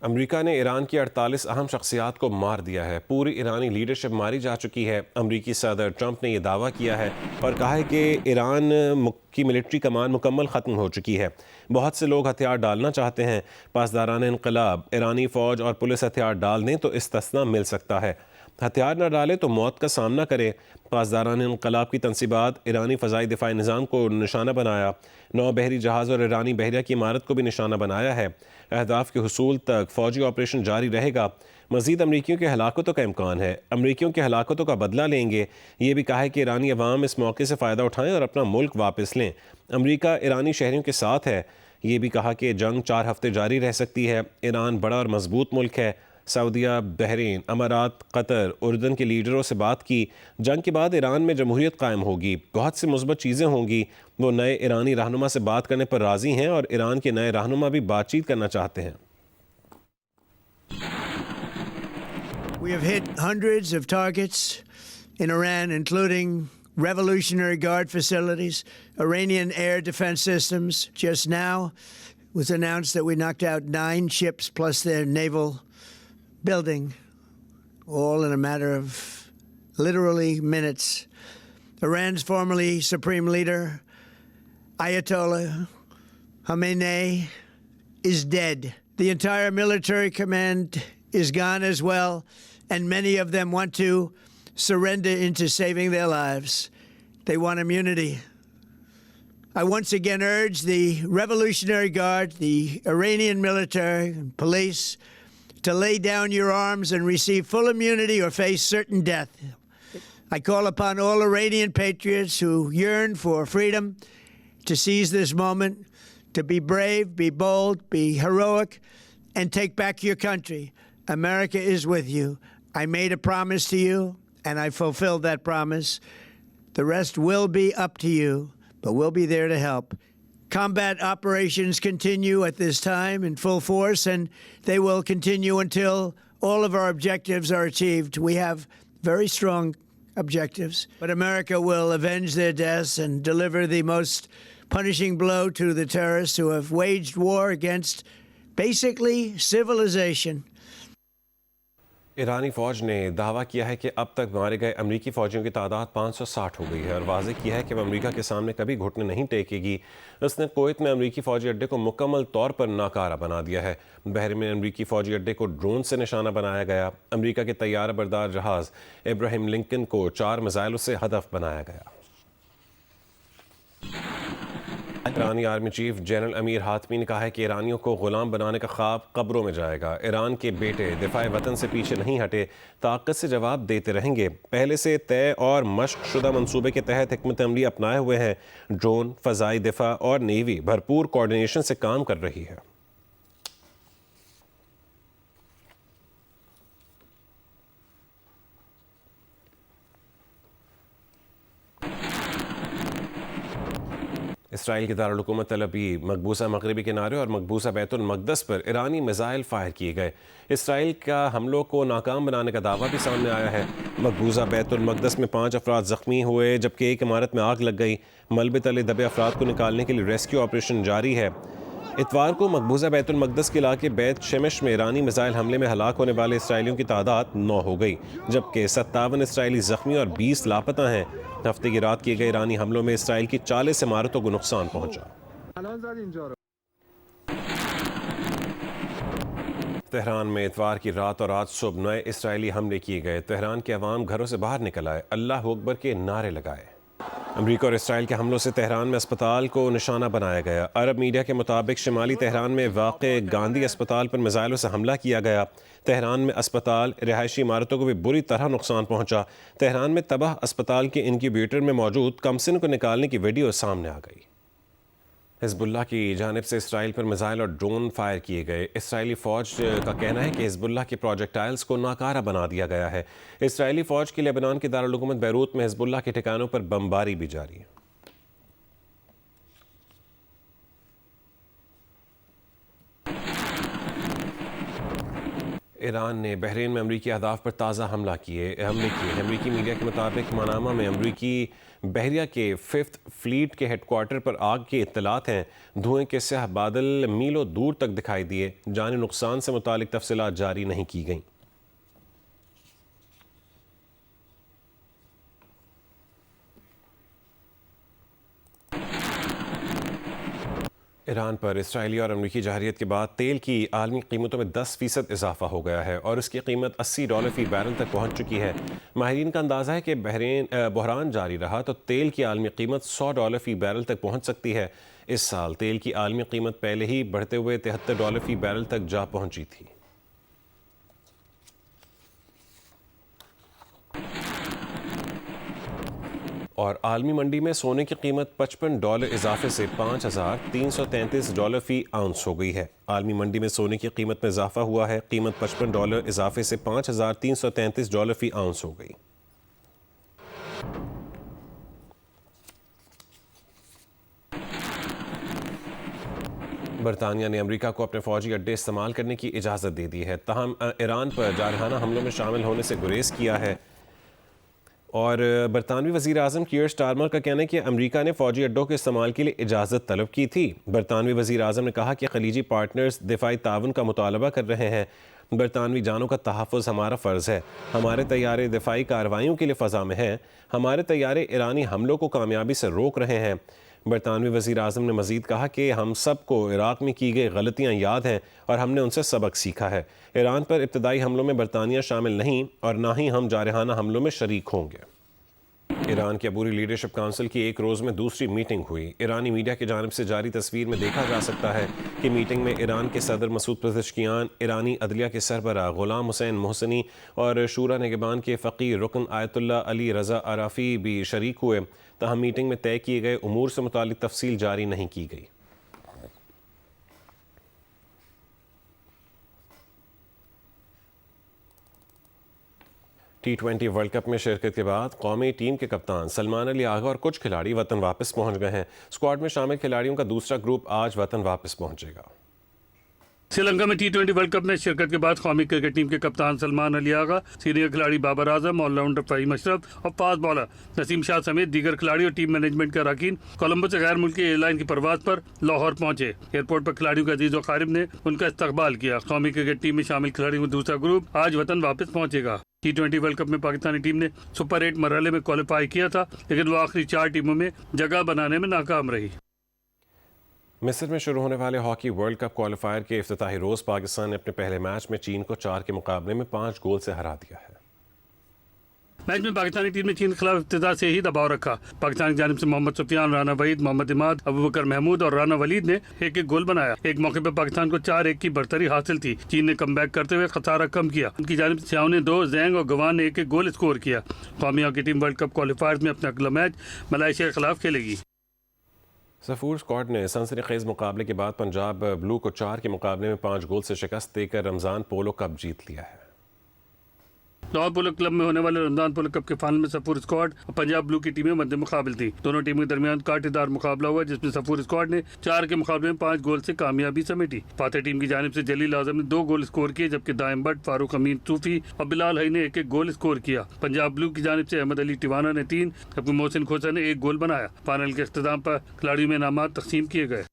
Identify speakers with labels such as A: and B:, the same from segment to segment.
A: America ने Iran की 48 अहम शख्सियात को मार दिया है। पूरी ईरानी लीडरशिप मारी जा चुकी है। अमेरिकी सदर ट्रंप ने यह दावा किया है और कहा है कि ईरान की मिलिट्री कमान मुकम्मल ख़त्म हो चुकी है। बहुत से लोग हथियार डालना चाहते हैं। पासदारान इनकलाब ईरानी फ़ौज और पुलिस हथियार डाल दें तो इस्तिस्ना मिल सकता है। हथियार न डाले तो मौत का सामना करे। पासदारान इनकलाब की तनसीबात ईरानी फ़ज़ाई दिफाई निज़ाम को निशाना बनाया। 9 बहरी जहाज़ और ईरानी बहरिया की इमारत को भी निशाना बनाया है। अहदाफ के हुसूल तक फ़ौजी ऑपरेशन जारी रहेगा। मज़ीद अमरीकियों की हलाकतों का इम्कान है। अमरीकियों की हलाकतों का बदला लेंगे। ये भी कहा है कि ईरानी अवाम इस मौके से फ़ायदा उठाएं और अपना मुल्क वापस लें। अमरीका ईरानी शहरियों के साथ है। ये भी कहा कि जंग 4 हफ्ते जारी रह सकती है। ईरान बड़ा और मजबूत मुल्क है। सऊदीया, बहरीन, अमारात, कतर, उर्दन के लीडरों से बात की। जंग के बाद ईरान में जमहूरियत कायम होगी। बहुत सी मुस्बत चीज़ें होंगी। वो नए ईरानी रहनुमा से बात करने पर राज़ी हैं और ईरान के नए रहनुमा भी बातचीत करना चाहते हैं।
B: We have hit hundreds of targets in Iran, including Revolutionary Guard facilities, Iranian air defense systems. Just now it was announced that we knocked out 9 ships plus their naval building, all in a matter of literally minutes. Iran's formerly supreme leader, Ayatollah Khamenei, is dead. The entire military command is gone as well, and many of them want to surrender into saving their lives. They want immunity. I once again urge the Revolutionary Guard, the Iranian military and police to lay down your arms and receive full immunity or face certain death. I call upon all Iranian patriots who yearn for freedom to seize this moment, to be brave, be bold, be heroic, and take back your country. America is with you. I made a promise to you, and I fulfilled that promise. The rest will be up to you, but we'll be there to help. Combat operations continue at this time in full force, and they will continue until all of our objectives are achieved. We have very strong objectives, but America will avenge their deaths and deliver the most punishing blow to the terrorists who have waged war against basically civilization.
A: ईरानी फ़ौज ने दावा किया है कि अब तक मारे गए अमरीकी फ़ौजियों की तादाद 560 हो गई है और वाज़ेह किया है कि वह अमरीका के सामने कभी घुटने नहीं टेकेगी। उसने कुवैत में अमरीकी फ़ौजी अड्डे को मुकम्मल तौर पर नाकारा बना दिया है। बहरीन में अमरीकी फ़ौजी अड्डे को ड्रोन से निशाना बनाया गया। अमरीका के तैयारा बरदार जहाज़ इब्राहिम लिंकन को 4 मिसाइलों से हदफ बनाया गया। ईरानी army chief general Amir Hatami ने कहा है कि ईरानियों को गुलाम बनाने का ख्वाब कब्रों में जाएगा। ईरान के बेटे दिफाए वतन से पीछे नहीं हटे, ताकत से जवाब देते रहेंगे। पहले से तय और मशक शुदा मंसूबे के तहत हिकमत अमली अपनाए हुए हैं। ड्रोन, फ़ज़ाई दिफा और नेवी भरपूर कोऑर्डिनेशन से काम कर रही है। इसराइल के दारुल हुकूमत तल अवीव, मकबूसा मगरबी किनारे और मकबूसा बैतुल मक़दस पर ईरानी मिसाइल फायर किए गए। इसराइल का हमलों को नाकाम बनाने का दावा भी सामने आया है। मकबूसा बैतुल मक़दस में 5 अफराद ज़ख्मी हुए, जबकि एक इमारत में आग लग गई। मलबे तले दबे अफराद को निकालने के लिए रेस्क्यू ऑपरेशन जारी है। इतवार को मकबूजा बैतुल मक़दस के इलाके बैत शेमिश में ईरानी मिसाइल हमले में हलाक होने वाले इसराइलियों की तादाद 9 हो गई, जबकि 57 इसराइली ज़ख्मी और 20 लापता हैं। हफ्ते की रात किए गए ईरानी हमलों में इसराइल की 40 इमारतों को नुकसान पहुंचा। तेहरान में इतवार की रात और आज सुबह नए इसराइली हमले किए गए। तेहरान के अवाम घरों से बाहर निकल आए, अल्लाह अकबर के नारे लगाए। अमरीका और इसराइल के हमलों से तेहरान में अस्पताल को निशाना बनाया गया। अरब मीडिया के मुताबिक शिमाली तेहरान में वाक़े गांधी अस्पताल पर मिसाइलों से हमला किया गया। तेहरान में अस्पताल, रिहायशी इमारतों को भी बुरी तरह नुकसान पहुंचा। तेहरान में तबाह अस्पताल के इनक्यूबेटर में मौजूद कमसिन को निकालने की वीडियो सामने आ गई। हिज़्बुल्लाह की जानिब से इसराइल पर मिसाइल और ड्रोन फायर किए गए। इसराइली फ़ौज का कहना है कि हिज़्बुल्लाह के प्रोजेक्टाइल्स को नाकारा बना दिया गया है। इसराइली फ़ौज की लेबनान के दारुल हुकूमत बैरूत में हिज़्बुल्लाह के ठिकानों पर बमबारी भी जारी है। ईरान ने बहरीन में अमरीकी अहदाफ पर ताज़ा हमले किए अमरीकी मीडिया के मुताबिक मनामा में अमरीकी बहरिया के 5th फ्लीट के हेडक्वार्टर पर आग की इत्तलात हैं। धुएं के स्याह बादल मीलों दूर तक दिखाई दिए। जानी नुकसान से मुतालिक तफसीलात जारी नहीं की गईं। ईरान पर इसराइली और अमरीकी जहरीत के बाद तेल की आलमी कीमतों में 10% इजाफा हो गया है और इसकी कीमत $80 फी बैरल तक पहुंच चुकी है। माहिरीन का अंदाज़ा है कि बहरान जारी रहा तो तेल की आलमी कीमत $100 फी बैरल तक पहुंच सकती है। इस साल तेल की आलमी कीमत पहले ही बढ़ते हुए $73 फी बैरल तक जा पहुंची थी। और आलमी मंडी में सोने की कीमत $55 इजाफे से $5,333 फी आउंस हो गई है। आलमी मंडी में सोने की कीमत में इजाफा हुआ है। कीमत $55 इजाफे से $5,333 फी आउंस हो गई। बरतानिया ने अमेरिका को अपने फौजी अड्डे इस्तेमाल करने की इजाज़त दे दी है। ताहम ईरान पर जारहाना हमलों में शामिल होने से गुरेज किया है। और बरतानवी वज़ीर आज़म कीयर स्टारमर का कहना है कि अमेरिका ने फ़ौजी अड्डों के इस्तेमाल के लिए इजाज़त तलब की थी। बरतानवी वज़ीर आज़म ने कहा कि खलीजी पार्टनर्स दिफाई ताउन का मुतालबा कर रहे हैं। बरतानवी जानों का तहफ़्फ़ुज़ हमारा फ़र्ज़ है। हमारे तैयारे दिफाई कार्रवाइयों के लिए फ़ज़ा में हैं। हमारे तैयारे ईरानी हमलों को कामयाबी से रोक रहे हैं। बरतानवी वज़ीर आज़म ने मज़ीद कहा कि हम सब को इराक़ में की गई गलतियाँ याद हैं और हमने उनसे सबक सीखा है। ईरान पर इब्तदाई हमलों में बरतानिया शामिल नहीं और ना ही हम जारहाना हमलों में शरीक होंगे। ईरान की अबूरी लीडरशिप काउंसिल की एक रोज़ में दूसरी मीटिंग हुई। ईरानी मीडिया की जानिब से जारी तस्वीर में देखा जा सकता है कि मीटिंग में ईरान के सदर मसूद पेज़ेश्कियान, ईरानी अदलिया के सरबराह गुलाम हुसैन मोहसिनी और शूरा निगहबान के फ़कीर रुकन आयतुल्ला अली रज़ा आराफ़ी भी शरीक हुए। ताहम मीटिंग में तय किए गए उमूर से मुतालिक तफसील जारी नहीं की गई। T20 वर्ल्ड कप में शिरकत के बाद कौमी टीम के कप्तान सलमान अली आगा और कुछ खिलाड़ी वतन वापस पहुंच गए हैं। स्क्वाड में शामिल खिलाड़ियों का दूसरा ग्रुप आज वतन वापस पहुंचेगा।
C: श्रीलंका में T20 वर्ल्ड कप में शिरकत के बाद कौमी क्रिकेट टीम के कप्तान सलमान अली आगा, सीनियर खिलाड़ी बाबर आजम, ऑलराउंडर फ़हीम अशरफ और फास्ट बॉलर नसीम शाह समेत दीगर खिलाड़ी और टीम मैनेजमेंट के अरकान कोलंबो से गैर मुल्की एयरलाइन की परवाज पर लाहौर पहुंचे। एयरपोर्ट पर खिलाड़ियों के अजीज व क़ारिब ने उनका इस्तकबाल किया। कौमी क्रिकेट टीम में शामिल खिलाड़ियों का दूसरा ग्रुप आज वतन वापस पहुंचेगा। T20 वर्ल्ड कप में पाकिस्तानी टीम ने सुपर 8 मरहले में क्वालिफाई किया था, लेकिन वो आखिरी 4 टीमों में जगह बनाने में नाकाम रही।
A: मिस्र में शुरू होने वाले हॉकी वर्ल्ड कप क्वालिफायर के इफ्तिताही रोज़ पाकिस्तान ने अपने पहले मैच में चीन को 4 के मुकाबले में 5 गोल से हरा दिया है।
C: मैच में पाकिस्तानी टीम ने चीन के खिलाफ इब्तिदा से ही दबाव रखा। पाकिस्तान की जानिब से मोहम्मद सुफियान, राना वहीद, मोहम्मद इमाद, अबू बकर महमूद और राना वलीद ने एक गोल बनाया। एक मौके पर पाकिस्तान को 4-1 की बढ़तरी हासिल थी। चीन ने कमबैक करते हुए खसारा कम किया। उनकी जानिब से सियाओं ने 2, जैंग और गवान ने एक गोल स्कोर किया। कौमी हॉकी टीम वर्ल्ड कप क्वालिफायर्स में अपना अगला मैच मलेशिया के खिलाफ खेलेगी।
A: सफूर स्क्वाड ने सनसनीखेज मुकाबले के बाद पंजाब ब्लू को 4 के मुकाबले में 5 गोल से शिकस्त देकर रमज़ान पोलो कप जीत लिया है।
C: लाहौर पोलो क्लब में होने वाले रमजान पोलो कप के फाइनल में सफूर स्क्वाड और पंजाब ब्लू की टीमें मद्दे मुकाबले थी। दोनों टीमों के दरमियान कांटेदार मुकाबला हुआ, जिसमें सफूर स्क्वाड ने 4 के मुकाबले में 5 गोल से कामयाबी समेटी। फातेह टीम की जानिब से जलील आजम ने 2 गोल स्कोर किए, जबकि दाइम भट्ट, फारूक अमीन सूफी और बिलाल हई ने एक गोल स्कोर किया। पंजाब ब्लू की जानिब से अहमद अली टिवाना ने 3 जबकि मोहसिन खोसा ने 1 गोल बनाया। फाइनल के इख्तिताम पर खिलाड़ियों में इनामात तकसीम किए गए।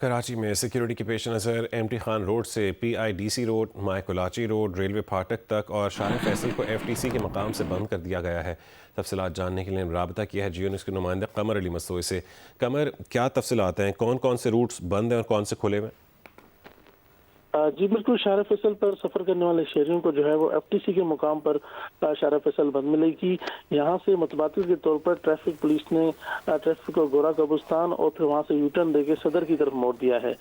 A: कराची में सिक्योरिटी के पेश नज़र एमटी खान रोड से PIDC रोड, मायकोलाची रोड, रेलवे फाटक तक और शाह फैसल को FTC के मकाम से बंद कर दिया गया है। तफसीलात जानने के लिए रब्ता किया है जियो न्यूज़ के नुमाइंदा कमर अली मस्तोई से। कमर, क्या तफसीलात हैं? कौन कौन से रूट्स बंद हैं और कौन से खुले हुए?
D: जी बिल्कुल, शाह फैसल पर सफ़र करने वाले शहरियों को जो है वो FTC के मुकाम पर शाह फैसल बंद मिलेगी। यहाँ से मुतबादिल के तौर पर ट्रैफिक पुलिस ने ट्रैफिक को गोरा कब्रिस्तान और फिर वहाँ से यूटर्न देके सदर की तरफ मोड़ दिया है।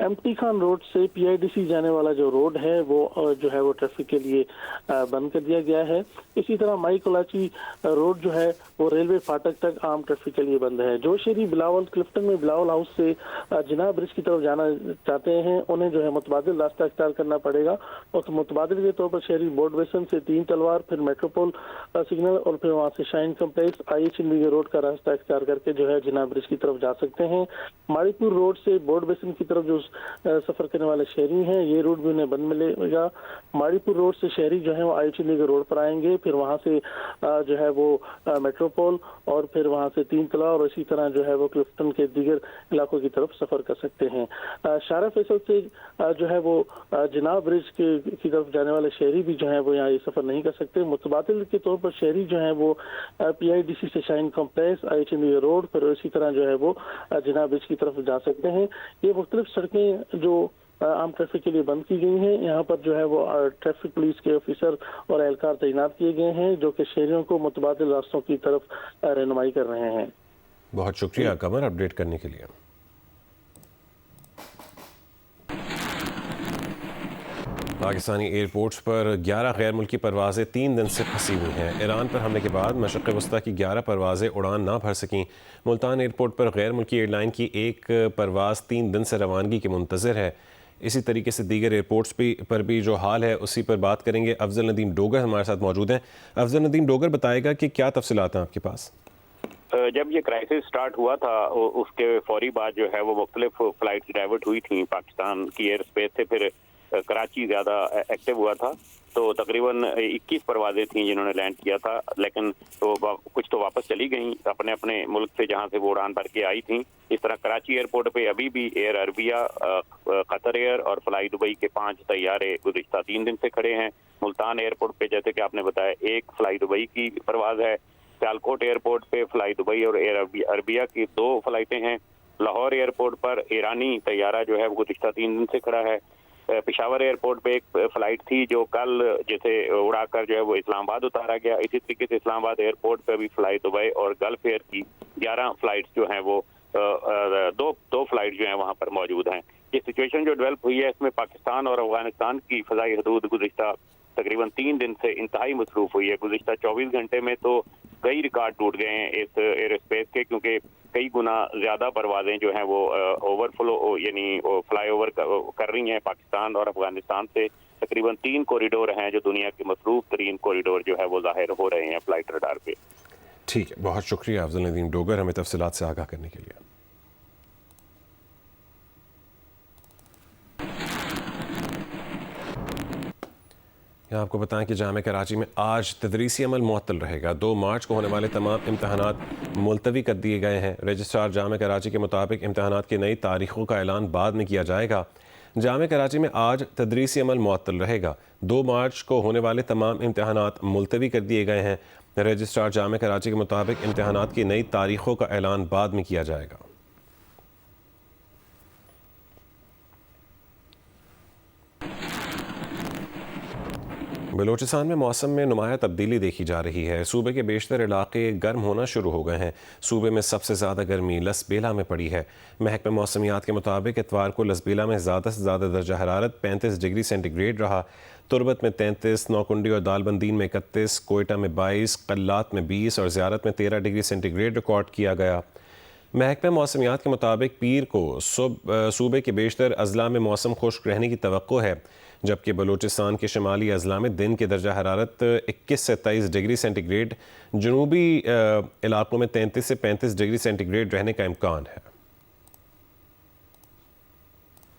D: एमटी खान रोड से PIDC जाने वाला जो रोड है वो जो है वो ट्रैफिक के लिए बंद कर दिया गया है। इसी तरह माई कोलाची रोड जो है वो रेलवे फाटक तक आम ट्रैफिक के लिए बंद है। जो शहरी बिलावल क्लिफ्टन में बिलावल हाउस से जिना ब्रिज की तरफ जाना चाहते हैं, उन्हें जो है मुतबादिल रास्ता इख्तियार करना पड़ेगा और मुतबादिल के तौर पर शहरी बोर्ड बेसन से 3 तलवार, फिर मेट्रोपोल सिग्नल और फिर वहाँ से shine complex IH Indigo road का रास्ता इख्तियार करके जो है जिना ब्रिज की तरफ जा सकते हैं। माड़ीपुर रोड से बोर्ड बेसन की तरफ जो सफर करने वाले शहरी हैं ये रूट भी उन्हें बंद मिलेगा। माड़ीपुर रोड से शहरी जो है वो IH इंडिगो रोड पर आएंगे, फिर वहाँ से जो है वो मेट्रोपोल और फिर वहाँ से 3 तलवार और इसी तरह जो है वो क्लिफ्टन के दीगर इलाकों की तरफ सफर कर सकते हैं। शारा फैसल से जो है वो जिनाब ब्रिज की तरफ जाने वाले शहरी भी जो है वो यहाँ ये सफर नहीं कर सकते। मुतबादिल के तौर पर शहरी जो है वो PIDC से shine complex, IH Indigo road, फिर इसी तरह जो है वो जिनाब ब्रिज की तरफ जा सकते हैं। ये मुख्तलिफ सड़कें जो आम ट्रैफिक के लिए बंद की गई हैं, यहाँ पर जो है वो ट्रैफिक पुलिस के ऑफिसर और एहलकार तैनात किए गए हैं जो कि शहरियों को मुतबादिल रास्तों की तरफ रहनुमाई कर रहे हैं।
A: बहुत शुक्रिया कमर अपडेट करने के लिए। पाकिस्तानी एयरपोर्ट्स पर 11 गैर मुल्की परवाज़ें 3 दिन से फंसी हुई हैं। ईरान पर हमले के बाद मशरक़ वस्ता की 11 परवाज़ें उड़ान ना भर सकीं। मुल्तान एयरपोर्ट पर गैर मुल्की एयरलाइन की एक परवाज़ 3 दिन से रवानगी के मुंतज़र है। इसी तरीके से दीगर एयरपोर्ट्स पर भी जो हाल है उसी पर बात करेंगे। अफजल नदीम डोगर हमारे साथ मौजूद हैं। अफजल नदीम डोगर बताएगा कि क्या तफसीलात हैं आपके पास।
E: जब ये क्राइसिस स्टार्ट हुआ था उसके फौरी बाद जो है वो मुख्तलिफ फ्लाइट्स डाइवर्ट हुई थी पाकिस्तान की एयर स्पेस से, फिर कराची ज़्यादा एक्टिव हुआ था तो तकरीबन 21 परवाज़ें थीं जिन्होंने लैंड किया था, लेकिन तो कुछ तो वापस चली गई अपने अपने मुल्क से जहां से वो उड़ान भर के आई थीं। इस तरह कराची एयरपोर्ट पे अभी भी एयर अरबिया, कतर एयर और फ्लाई दुबई के 5 तैयारे गुज़िश्ता 3 दिन से खड़े हैं। मुल्तान एयरपोर्ट पे जैसे कि आपने बताया एक फ्लाई दुबई की परवाज़ है। सियालकोट एयरपोर्ट पे फ्लाई दुबई और एयर अरबिया की 2 फ्लाइटें हैं। लाहौर एयरपोर्ट पर ईरानी तैयारा जो है वो गुज़िश्ता 3 दिन से खड़ा है। पेशावर एयरपोर्ट पे एक फ्लाइट थी जो कल जिसे उड़ाकर जो है वो इस्लामाबाद उतारा गया। इसी तरीके से इस्लामाबाद एयरपोर्ट पे भी फ्लाई दुबई और गल्फ एयर की 11 फ्लाइट्स जो हैं वो दो फ्लाइट जो हैं वहाँ पर मौजूद हैं। ये सिचुएशन जो डेवलप हुई है इसमें पाकिस्तान और अफगानिस्तान की फ़ज़ाई हदूद गुज़िश्ता तकरीबन 3 दिन से इंतहाई मसरूफ़ हुई है। गुज़िश्ता 24 घंटे में तो कई रिकॉर्ड टूट गए हैं इस एयर स्पेस के, क्योंकि कई गुना ज़्यादा परवाज़ें जो हैं वो ओवरफ्लो यानी फ्लाई ओवर कर रही हैं पाकिस्तान और अफगानिस्तान से। तकरीबन 3 कॉरिडोर हैं जो दुनिया के मसरूफ़ तरीन कॉरिडोर जो है वो ज़ाहिर हो रहे हैं फ्लाइट रडार पे।
A: ठीक है, बहुत शुक्रिया अफजल नदीम डोगर हमें तफसीलात से आगाह करने के लिए। यहाँ आपको बताएं कि जामे कराची में आज तदरीसी अमल मुअत्तल रहेगा। 2 मार्च को होने वाले तमाम इम्तहानात मुलतवी कर दिए गए हैं। रजिस्ट्रार जामे कराची के मुताबिक इम्तहानात की नई तारीखों का ऐलान बाद में किया जाएगा। जामे कराची में आज तदरीसी अमल मुअत्तल रहेगा। 2 मार्च को होने वाले तमाम इम्तहानात मुलतवी कर दिए गए हैं। रजिस्ट्रार जामे कराची के मुताबिक इम्तहानात की नई तारीखों का ऐलान बाद में किया जाएगा। बलूचिस्तान में मौसम में नुमाया तब्दीली देखी जा रही है। सूबे के बेशतर इलाके गर्म होना शुरू हो गए हैं। सूबे में सबसे ज़्यादा गर्मी लसबेला में पड़ी है। महकमे मौसमियात के मुताबिक इतवार को लसबेला में ज़्यादा से ज़्यादा दर्जा हरारत 35 डिग्री सेंटीग्रेड रहा। तुरबत में 33, नौकुंडी और दालबंदीन में 31, कोयटा में 22, कल्लात में 20 और ज़ियारत में 13 डिग्री सेंटीग्रेड रिकॉर्ड किया गया। महकमे मौसमियात के मुताबिक पीर को सूबे के बेशतर अजला में मौसम खुश्क रहने की तवक्को है, जबकि बलूचिस्तान के शुमाली अजला में दिन के दर्जा हरारत 21 से 23 डिग्री सेंटीग्रेड, जनूबी इलाकों में 33 से 35 डिग्री सेंटीग्रेड रहने का इम्कान है।